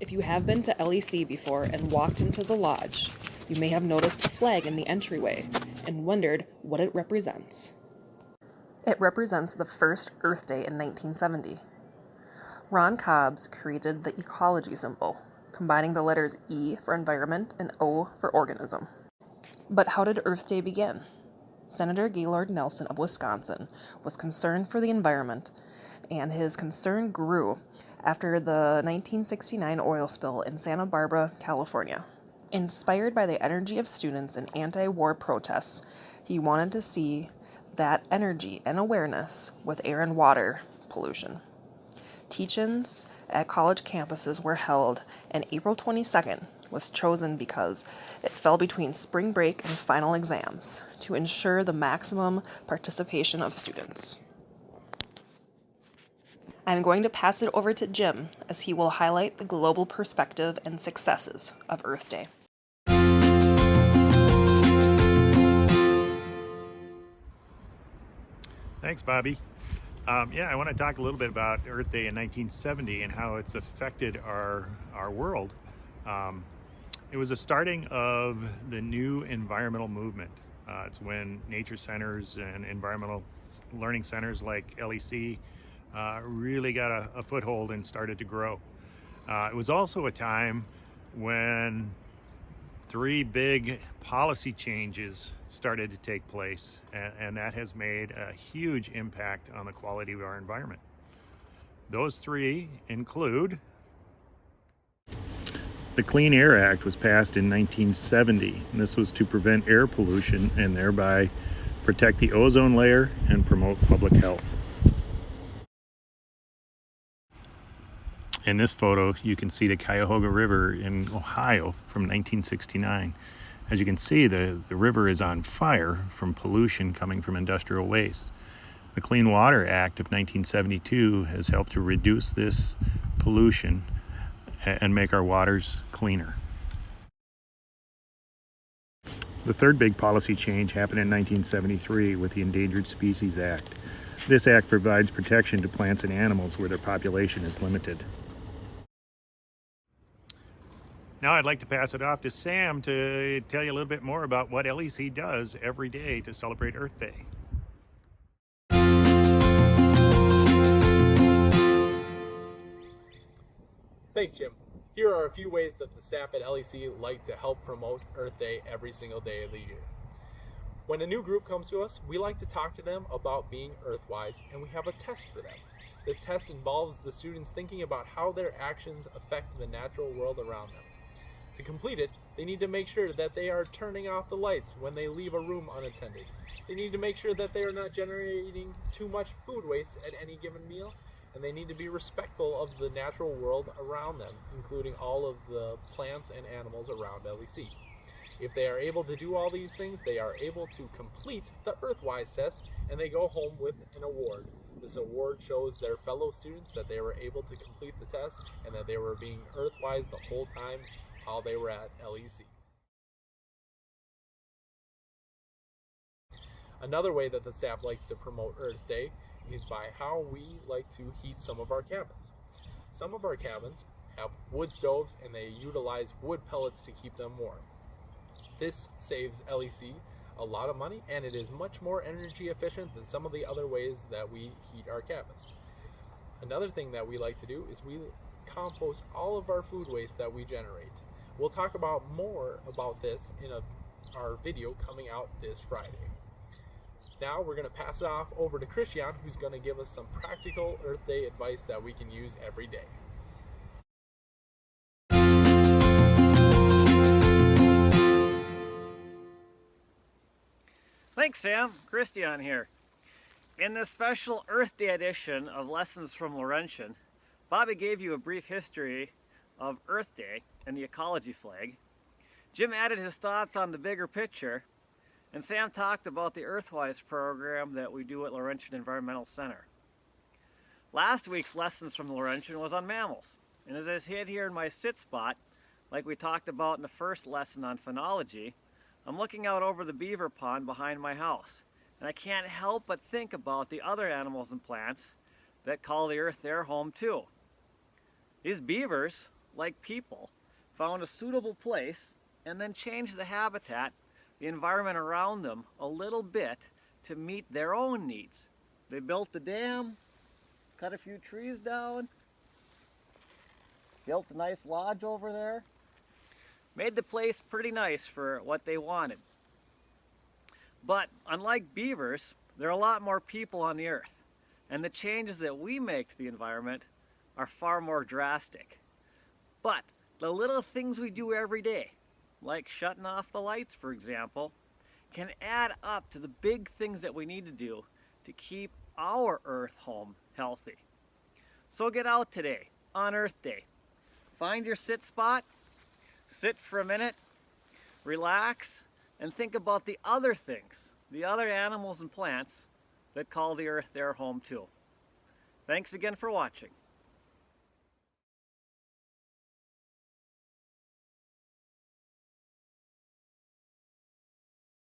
If you have been to LEC before and walked into the lodge, you may have noticed a flag in the entryway and wondered what it represents. It represents the first Earth Day in 1970. Ron Cobbs created the ecology symbol, combining the letters E for environment and O for organism. But how did Earth Day begin? Senator Gaylord Nelson of Wisconsin was concerned for the environment, and his concern grew after the 1969 oil spill in Santa Barbara, California. Inspired by the energy of students in anti-war protests, he wanted to see that energy and awareness with air and water pollution. Teach-ins at college campuses were held, and April 22nd was chosen because it fell between spring break and final exams to ensure the maximum participation of students. I'm going to pass it over to Jim as he will highlight the global perspective and successes of Earth Day. Thanks, Bobby. I want to talk a little bit about Earth Day in 1970 and how it's affected our world. It was the starting of the new environmental movement. It's when nature centers and environmental learning centers like LEC really got a foothold and started to grow. It was also a time when three big policy changes started to take place, and that has made a huge impact on the quality of our environment. Those three include: the Clean Air Act was passed in 1970, and this was to prevent air pollution and thereby protect the ozone layer and promote public health. In this photo, you can see the Cuyahoga River in Ohio from 1969. As you can see, the river is on fire from pollution coming from industrial waste. The Clean Water Act of 1972 has helped to reduce this pollution and make our waters cleaner. The third big policy change happened in 1973 with the Endangered Species Act. This act provides protection to plants and animals where their population is limited. Now I'd like to pass it off to Sam to tell you a little bit more about what LEC does every day to celebrate Earth Day. Thanks, Jim. Here are a few ways that the staff at LEC like to help promote Earth Day every single day of the year. When a new group comes to us, we like to talk to them about being Earthwise, and we have a test for them. This test involves the students thinking about how their actions affect the natural world around them. To complete it, they need to make sure that they are turning off the lights when they leave a room unattended. They need to make sure that they are not generating too much food waste at any given meal, and they need to be respectful of the natural world around them, including all of the plants and animals around LEC. If they are able to do all these things, they are able to complete the Earthwise Test, and they go home with an award. This award shows their fellow students that they were able to complete the test and that they were being Earthwise the whole time while they were at LEC. Another way that the staff likes to promote Earth Day is by how we like to heat some of our cabins. Some of our cabins have wood stoves and they utilize wood pellets to keep them warm. This saves LEC a lot of money, and it is much more energy efficient than some of the other ways that we heat our cabins. Another thing that we like to do is we compost all of our food waste that we generate. We'll talk about more about this in our video coming out this Friday. Now we're going to pass it off over to Christian, who's going to give us some practical Earth Day advice that we can use every day. Thanks, Sam. Christian here. In this special Earth Day edition of Lessons from Laurentian, Bobby gave you a brief history of Earth Day and the ecology flag. Jim added his thoughts on the bigger picture, and Sam talked about the Earthwise program that we do at Laurentian Environmental Center. Last week's Lessons from Laurentian was on mammals, and as I sit here in my sit spot, like we talked about in the first lesson on phenology, I'm looking out over the beaver pond behind my house, and I can't help but think about the other animals and plants that call the earth their home too. These beavers like people, found a suitable place and then changed the habitat, the environment around them, a little bit to meet their own needs. They built the dam, cut a few trees down, built a nice lodge over there, made the place pretty nice for what they wanted. But unlike beavers, there are a lot more people on the earth, and the changes that we make to the environment are far more drastic. But the little things we do every day, like shutting off the lights, for example, can add up to the big things that we need to do to keep our Earth home healthy. So get out today on Earth Day. Find your sit spot, sit for a minute, relax, and think about the other things, the other animals and plants that call the Earth their home too. Thanks again for watching.